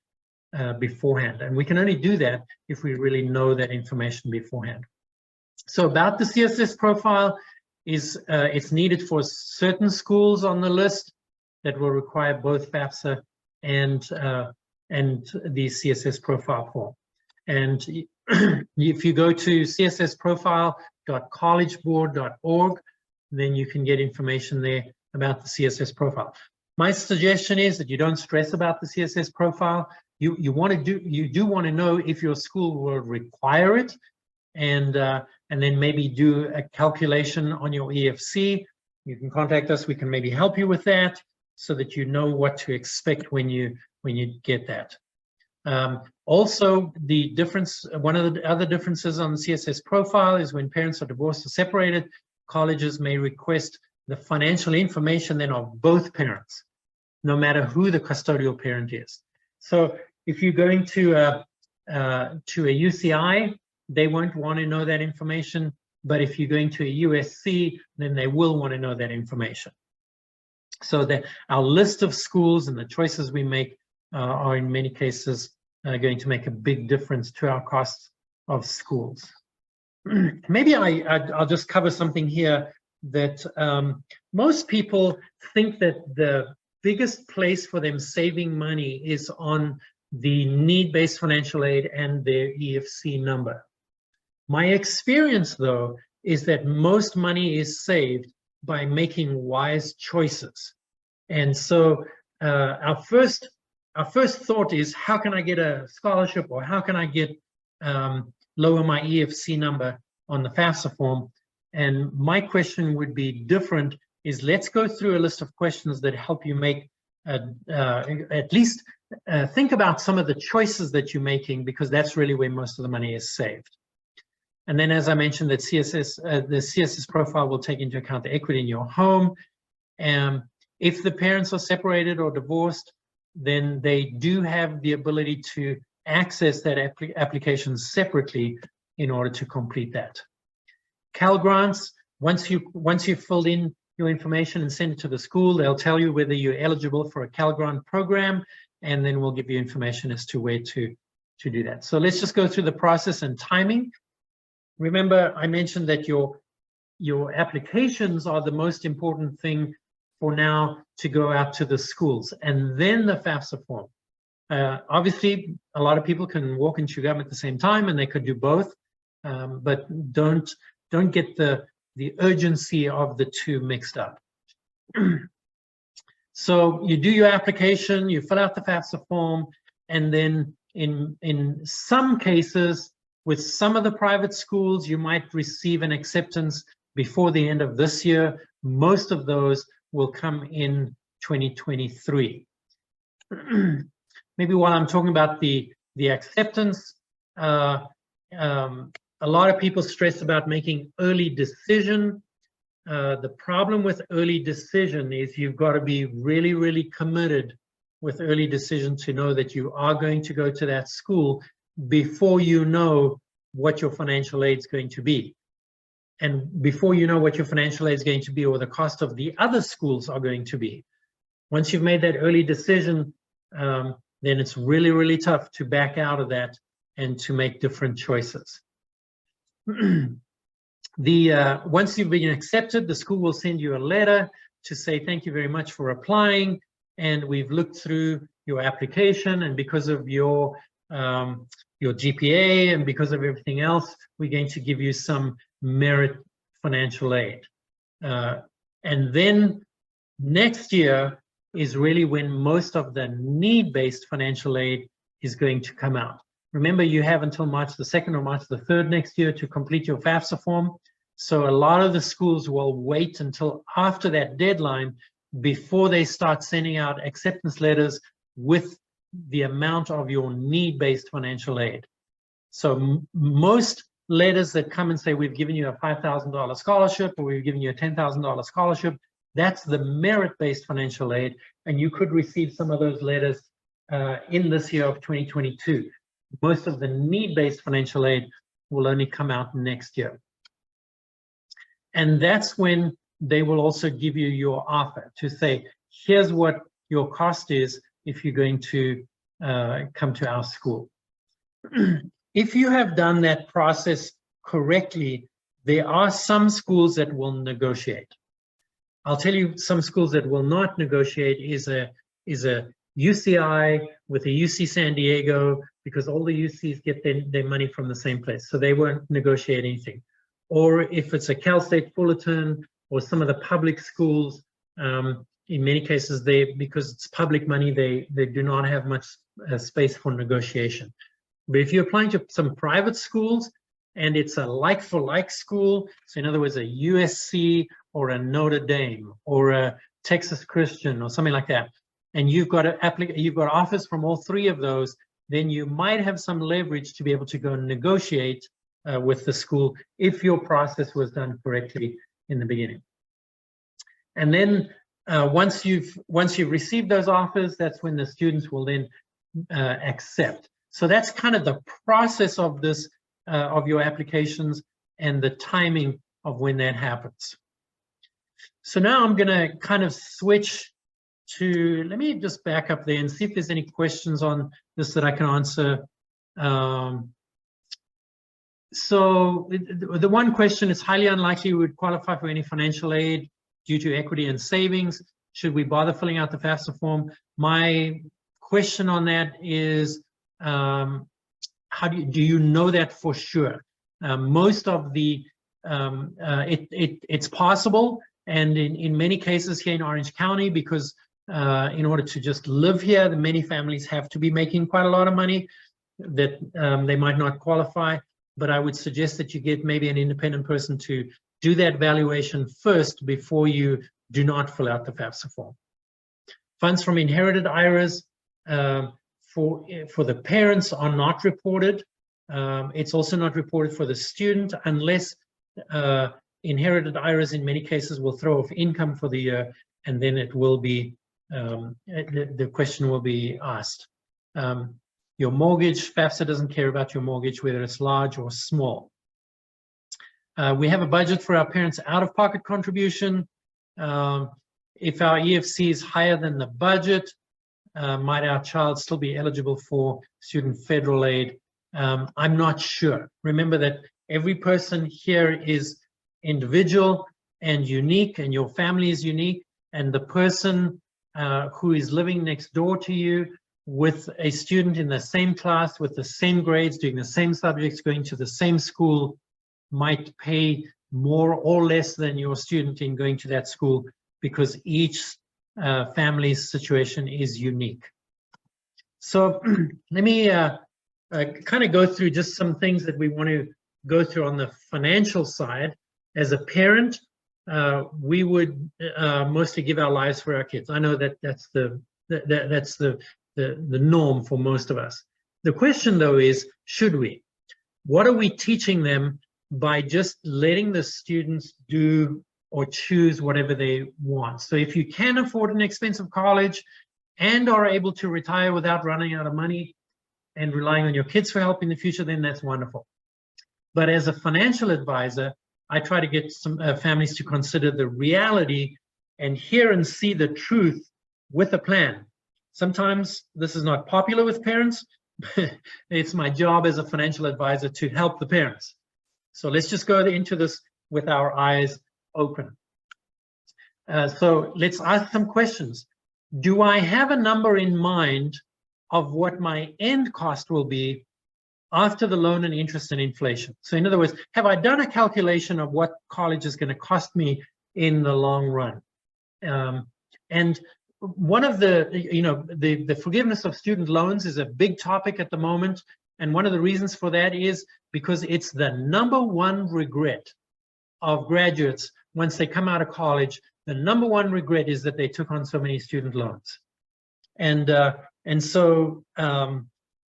beforehand, and we can only do that if we really know that information beforehand. So about the CSS profile is it's needed for certain schools on the list that will require both FAFSA and the CSS profile form. And if you go to cssprofile.collegeboard.org, then you can get information there about the CSS profile. My suggestion is that you don't stress about the CSS profile. You do want to know if your school will require it, and then maybe do a calculation on your EFC. You can contact us. We can maybe help you with that, so that you know what to expect when you get that. Also, the difference, one of the other differences on the CSS profile is when parents are divorced or separated, colleges may request the financial information then of both parents, no matter who the custodial parent is. So if you're going to a UCI, they won't want to know that information, but if you're going to a USC, then they will want to know that information. So that our list of schools and the choices we make are in many cases going to make a big difference to our costs of schools. Maybe I'll just cover something here that most people think that the biggest place for them saving money is on the need-based financial aid and their EFC number. My experience, though, is that most money is saved by making wise choices. And so our first thought is, how can I get a scholarship, or how can I get lower my EFC number on the FAFSA form? And my question would be different, is let's go through a list of questions that help you make at least think about some of the choices that you're making, because that's really where most of the money is saved. And then, as I mentioned, that the CSS profile will take into account the equity in your home. If the parents are separated or divorced, then they do have the ability to access that application separately in order to complete that. Cal Grants, once you've filled in your information and send it to the school, they'll tell you whether you're eligible for a Cal Grant program, and then we'll give you information as to where to do that. So let's just go through the process and timing. Remember, I mentioned that your applications are the most important thing for now to go out to the schools, and then the FAFSA form. Obviously, a lot of people can walk and chew gum at the same time, and they could do both, but don't get the urgency of the two mixed up. So you do your application, you fill out the FAFSA form, and then in some cases, with some of the private schools, you might receive an acceptance before the end of this year. Most of those will come in 2023. Maybe while I'm talking about the acceptance, a lot of people stress about making early decision. The problem with early decision is you've got to be really, really committed with early decision to know that you are going to go to that school before you know what your financial aid is going to be. And before you know what your financial aid is going to be, or the cost of the other schools are going to be. Once you've made that early decision, then it's really, really tough to back out of that and to make different choices. Once you've been accepted, the school will send you a letter to say thank you very much for applying, and we've looked through your application, and because of your GPA and because of everything else, we're going to give you some merit financial aid. And then next year is really when most of the need-based financial aid is going to come out. Remember, you have until March the 2nd or March the 3rd next year to complete your FAFSA form. So a lot of the schools will wait until after that deadline before they start sending out acceptance letters with the amount of your need-based financial aid. So most letters that come and say, we've given you a $5,000 scholarship, or we've given you a $10,000 scholarship, that's the merit-based financial aid, and you could receive some of those letters in this year of 2022. Most of the need-based financial aid will only come out next year. And that's when they will also give you your offer to say, here's what your cost is if you're going to come to our school. If you have done that process correctly, there are some schools that will negotiate. I'll tell you some schools that will not negotiate is a UCI with a UC San Diego, because all the UCs get their money from the same place, so they won't negotiate anything. Or if it's a Cal State Fullerton or some of the public schools, in many cases, because it's public money, they do not have much space for negotiation. But if you're applying to some private schools and it's a like-for-like school, so in other words, a USC or a Notre Dame or a Texas Christian or something like that, and you've got offers from all three of those, then you might have some leverage to be able to go and negotiate with the school if your process was done correctly in the beginning. And then once you've received those offers, that's when the students will then accept. So that's kind of the process of this, of your applications and the timing of when that happens. So now I'm going to kind of switch to, let me just back up there and see if there's any questions on this that I can answer. So the one question is highly unlikely we would qualify for any financial aid due to equity and savings. Should we bother filling out the FAFSA form? My question on that is, how do you know that for sure? Most of the, it's possible, and in many cases here in Orange County, because in order to just live here, many families have to be making quite a lot of money that they might not qualify. But I would suggest that you get maybe an independent person to do that valuation first before you do not fill out the FAFSA form. Funds from inherited IRAs for the parents are not reported. It's also not reported for the student unless inherited IRAs in many cases will throw off income for the year, and then it will be, the question will be asked. Your mortgage, FAFSA doesn't care about your mortgage, whether it's large or small. We have a budget for our parents' out-of-pocket contribution. If our EFC is higher than the budget, might our child still be eligible for student federal aid? I'm not sure. Remember that every person here is individual and unique, and your family is unique, and the person who is living next door to you with a student in the same class, with the same grades, doing the same subjects, going to the same school, might pay more or less than your student in going to that school, because each family's situation is unique. So let me kind of go through just some things that we want to go through on the financial side. As a parent, we would mostly give our lives for our kids. I know that that's the norm for most of us. The question, though, is, should we? What are we teaching them by just letting the students do or choose whatever they want? So if you can afford an expensive college and are able to retire without running out of money and relying on your kids for help in the future, then that's wonderful. But as a financial advisor, I try to get some families to consider the reality and hear and see the truth with a plan. Sometimes this is not popular with parents. It's my job as a financial advisor to help the parents. So let's just go into this with our eyes open. So let's ask some questions. Do I have a number in mind of what my end cost will be after the loan and interest and inflation? So in other words, have I done a calculation of what college is going to cost me in the long run? And one of the, the forgiveness of student loans is a big topic at the moment. And one of the reasons for that is because it's the #1 regret of graduates once they come out of college. The #1 regret is that they took on so many student loans. And so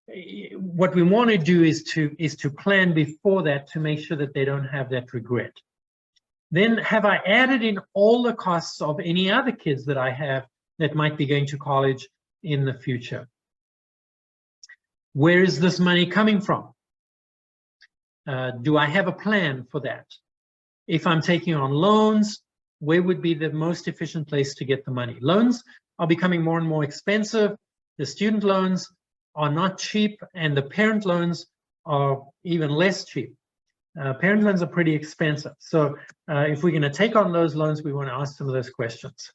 what we want to do is to plan before that to make sure that they don't have that regret. Then, have I added in all the costs of any other kids that I have that might be going to college in the future? Where is this money coming from? Do I have a plan for that? If I'm taking on loans, where would be the most efficient place to get the money? Loans are becoming more and more expensive. The student loans are not cheap, and the parent loans are even less cheap. Parent loans are pretty expensive. So if we're going to take on those loans, we want to ask some of those questions.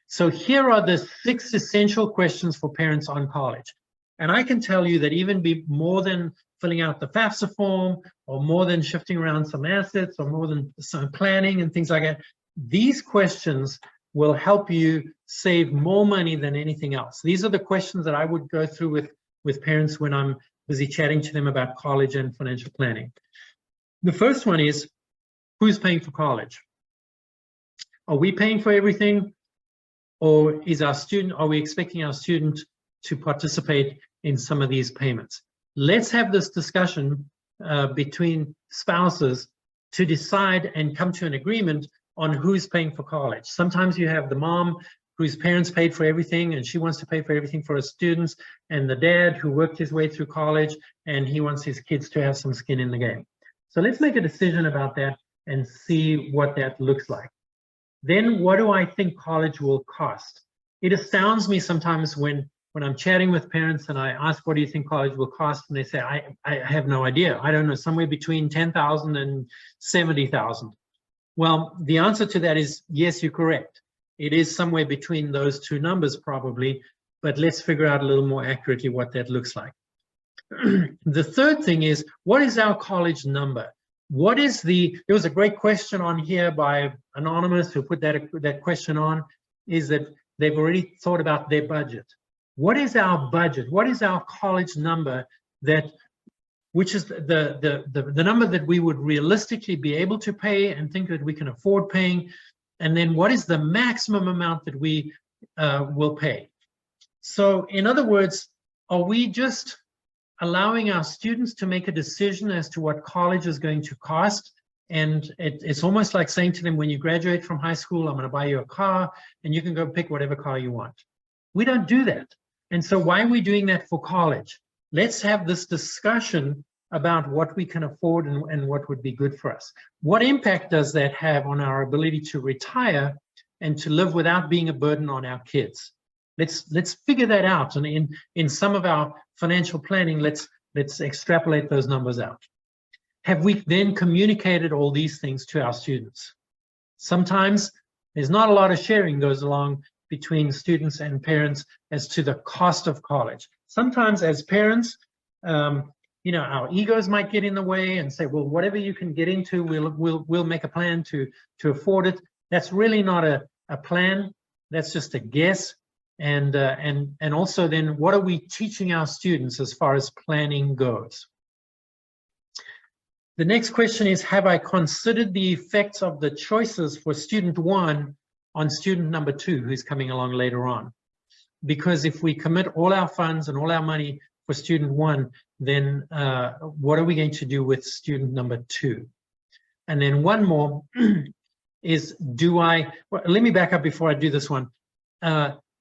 So here are the 6 essential questions for parents on college. And I can tell you that even more than filling out the FAFSA form, or more than shifting around some assets, or more than some planning and things like that, these questions will help you save more money than anything else. These are the questions that I would go through with parents when I'm busy chatting to them about college and financial planning. The first one is, who's paying for college? Are we paying for everything? Or are we expecting our student to participate in some of these payments? Let's have this discussion between spouses to decide and come to an agreement on who's paying for college. Sometimes you have the mom whose parents paid for everything and she wants to pay for everything for her students, and the dad who worked his way through college and he wants his kids to have some skin in the game. So let's make a decision about that and see what that looks like. Then what do I think college will cost? It astounds me sometimes when I'm chatting with parents and I ask, what do you think college will cost? And they say, I have no idea. I don't know, somewhere between $10,000 and $70,000. Well, the answer to that is, yes, you're correct. It is somewhere between those two numbers probably, but let's figure out a little more accurately what that looks like. The third thing is, what is our college number? There was a great question on here by Anonymous who put that question on, is that they've already thought about their budget. What is our budget? What is our college number, which is the number that we would realistically be able to pay and think that we can afford paying? And then what is the maximum amount that we will pay? So in other words, are we just allowing our students to make a decision as to what college is going to cost? And it's almost like saying to them, when you graduate from high school, I'm going to buy you a car and you can go pick whatever car you want. We don't do that. And so why are we doing that for college? Let's have this discussion about what we can afford and what would be good for us. What impact does that have on our ability to retire and to live without being a burden on our kids? Let's figure that out. And in some of our financial planning, let's extrapolate those numbers out. Have we then communicated all these things to our students? Sometimes there's not a lot of sharing goes along between students and parents as to the cost of college. Sometimes as parents, our egos might get in the way and say, well, whatever you can get into, we'll make a plan to afford it. That's really not a plan. That's just a guess. And also then, what are we teaching our students as far as planning goes? The next question is, have I considered the effects of the choices for student 1 on student number 2, who's coming along later on? Because if we commit all our funds and all our money for student 1, then what are we going to do with student number 2? And then one more is, let me back up before I do this one.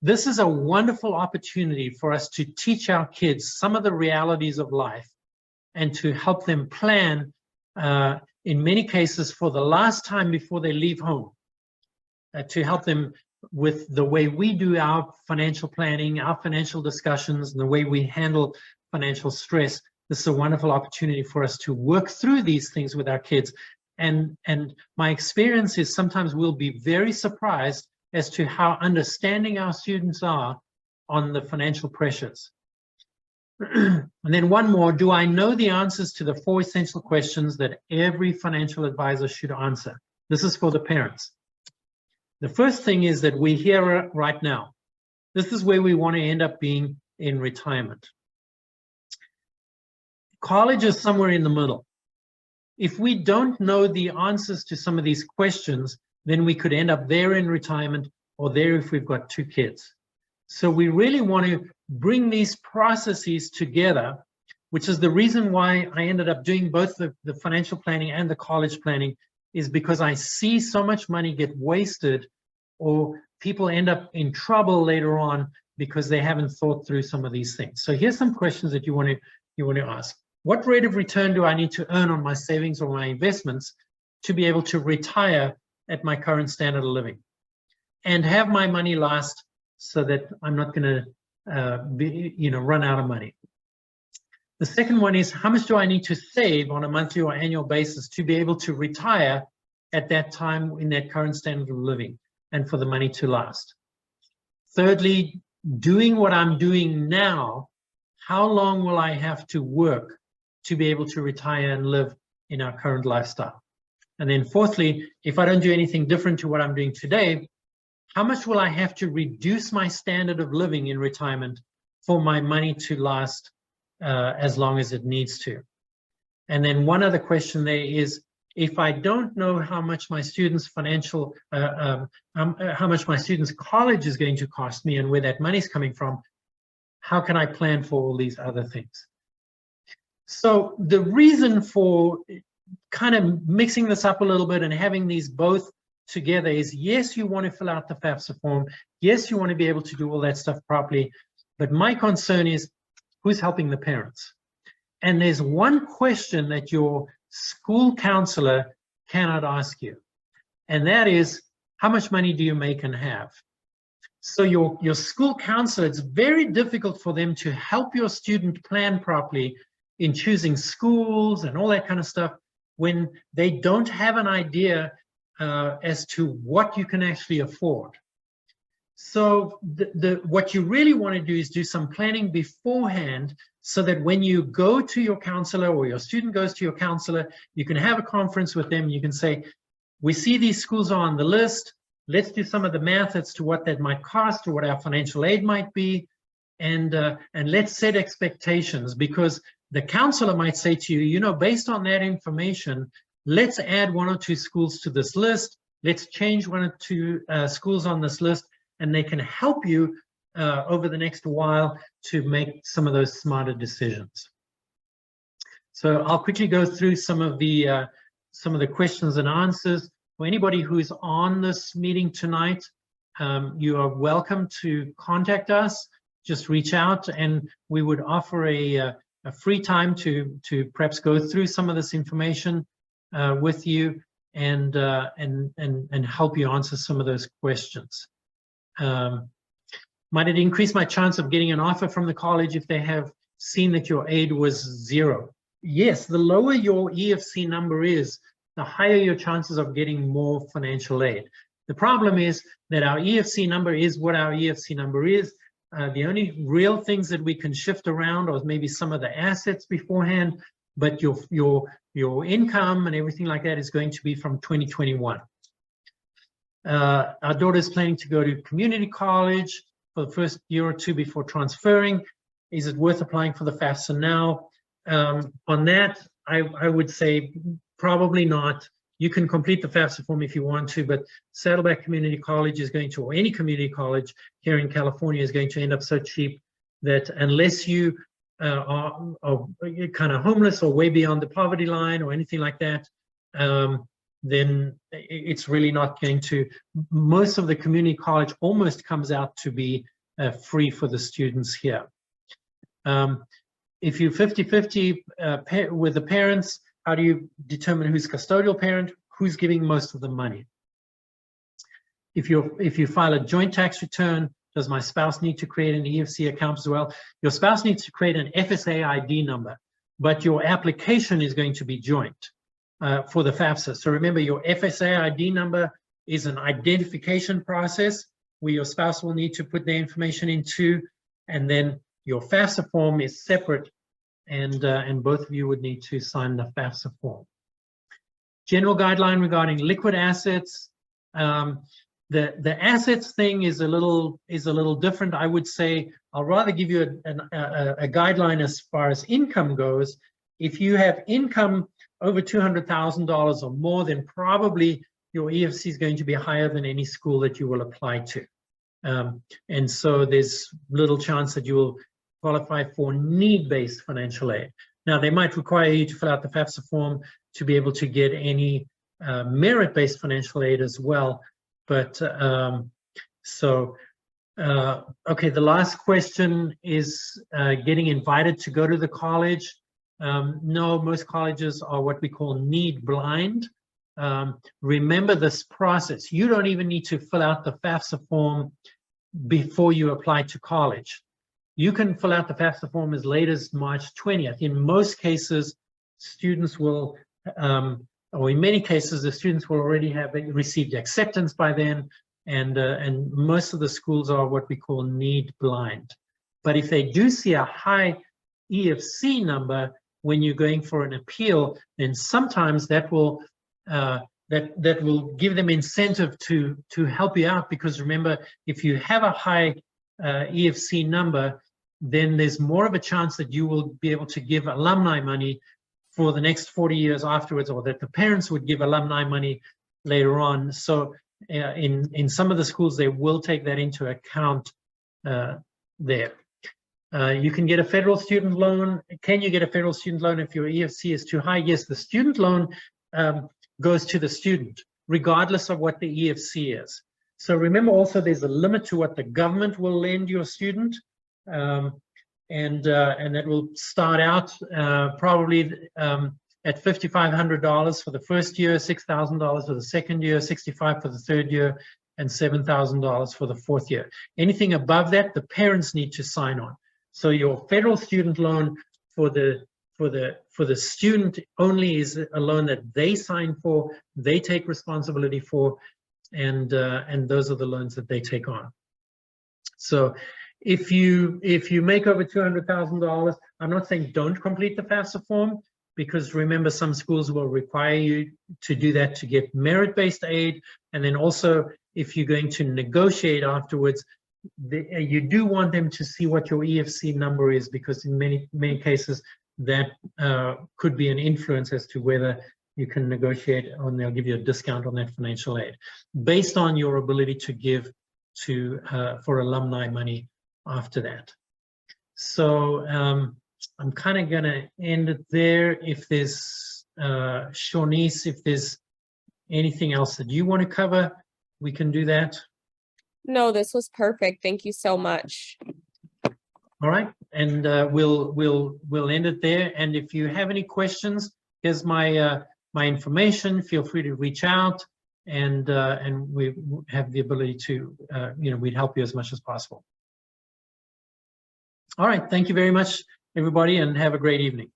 This is a wonderful opportunity for us to teach our kids some of the realities of life and to help them plan, in many cases, for the last time before they leave home, to help them with the way we do our financial planning, our financial discussions, and the way we handle financial stress. This is a wonderful opportunity for us to work through these things with our kids. And my experience is sometimes we'll be very surprised as to how understanding our students are on the financial pressures. And then one more, do I know the answers to the 4 essential questions that every financial advisor should answer? This is for the parents. The first thing is that we're here right now. This is where we want to end up being in retirement. College is somewhere in the middle. If we don't know the answers to some of these questions, then we could end up there in retirement or there if we've got 2 kids. So we really want to bring these processes together, which is the reason why I ended up doing both the financial planning and the college planning, is because I see so much money get wasted or people end up in trouble later on because they haven't thought through some of these things. So here's some questions that you want to ask. What rate of return do I need to earn on my savings or my investments to be able to retire at my current standard of living and have my money last so that I'm not going to run out of money. The second one is, how much do I need to save on a monthly or annual basis to be able to retire at that time in that current standard of living and for the money to last? Thirdly, doing what I'm doing now, how long will I have to work to be able to retire and live in our current lifestyle? And then fourthly, if I don't do anything different to what I'm doing today, how much will I have to reduce my standard of living in retirement for my money to last as long as it needs to? And then one other question there is, if I don't know how much my students' how much my students' college is going to cost me and where that money's coming from, how can I plan for all these other things? So the reason for kind of mixing this up a little bit and having these both together is, yes, you want to fill out the FAFSA form. Yes, you want to be able to do all that stuff properly. But my concern is, who's helping the parents? And there's one question that your school counselor cannot ask you. And that is, how much money do you make and have? So your school counselor, it's very difficult for them to help your student plan properly in choosing schools and all that kind of stuff when they don't have an idea as to what you can actually afford. So what you really want to do is do some planning beforehand so that when you go to your counselor or your student goes to your counselor, you can have a conference with them. You can say, we see these schools are on the list. Let's do some of the math as to what that might cost or what our financial aid might be. And let's set expectations, because the counselor might say to you, you know, based on that information, let's add 1 or 2 schools to this list. Let's change 1 or 2 schools on this list, and they can help you over the next while to make some of those smarter decisions. So I'll quickly go through some of the questions and answers. For anybody who's on this meeting tonight, you are welcome to contact us. Just reach out, and we would offer a free time to perhaps go through some of this information with you and help you answer some of those questions. Might it increase my chance of getting an offer from the college if they have seen that your aid was 0? Yes, the lower your EFC number is, the higher your chances of getting more financial aid. The problem is that our EFC number is what our EFC number is. The only real things that we can shift around are maybe some of the assets beforehand, but your income and everything like that is going to be from 2021. Our daughter is planning to go to community college for the first year or 2 before transferring. Is it worth applying for the FAFSA now? On that, I would say probably not. You can complete the FAFSA form if you want to, but Saddleback Community College is going to, or any community college here in California, is going to end up so cheap that unless you are kind of homeless or way beyond the poverty line or anything like that, then it's really not going to. Most of the community college almost comes out to be free for the students here. If you're 50-50 with the parents, how do you determine who's custodial parent, who's giving most of the money? If you file a joint tax return, does my spouse need to create an EFC account as well? Your spouse needs to create an FSA ID number, but your application is going to be joint for the FAFSA. So remember, your FSA ID number is an identification process where your spouse will need to put their information into, and then your FAFSA form is separate, and both of you would need to sign the FAFSA form. General guideline regarding liquid assets. The assets thing is a little different. I would say I'll rather give you a guideline as far as income goes. If you have income over $200,000 or more, then probably your EFC is going to be higher than any school that you will apply to. And so there's little chance that you will qualify for need-based financial aid. Now, they might require you to fill out the FAFSA form to be able to get any merit-based financial aid as well. But okay, the last question is getting invited to go to the college. No, most colleges are what we call need blind. remember this process. You don't even need to fill out the FAFSA form before you apply to college. You can fill out the FAFSA form as late as March 20th. In most cases, students will, or in many cases, the students will already have received acceptance by then, and most of the schools are what we call need blind. But if they do see a high EFC number when you're going for an appeal, then sometimes that will that will give them incentive to help you out, because remember, if you have a high EFC number, then there's more of a chance that you will be able to give alumni money for the next 40 years afterwards, or that the parents would give alumni money later on. So in some of the schools, they will take that into account there. You can get a federal student loan. Can you get a federal student loan if your EFC is too high? Yes, the student loan goes to the student, regardless of what the EFC is. So remember also, there's a limit to what the government will lend your student, and that will start out probably at $5,500 for the first year, $6,000 for the second year, $65,000 for the third year, and $7,000 for the fourth year. Anything above that, the parents need to sign on. So your federal student loan for the student only is a loan that they sign for, they take responsibility for, and those are the loans that they take on. So if you make over $200,000, I'm not saying don't complete the FAFSA form, because remember, some schools will require you to do that to get merit-based aid. And then also, if you're going to negotiate afterwards, you do want them to see what your EFC number is, because in many cases that could be an influence as to whether you can negotiate, or they'll give you a discount on that financial aid based on your ability to give to for alumni money after that. So I'm kind of going to end it there. If there's Shawnice, if there's anything else that you want to cover, we can do that. No, this was perfect. Thank you so much. All right, and we'll end it there. And if you have any questions, here's my my information. Feel free to reach out, and we have the ability to we'd help you as much as possible. All right, thank you very much, everybody, and have a great evening.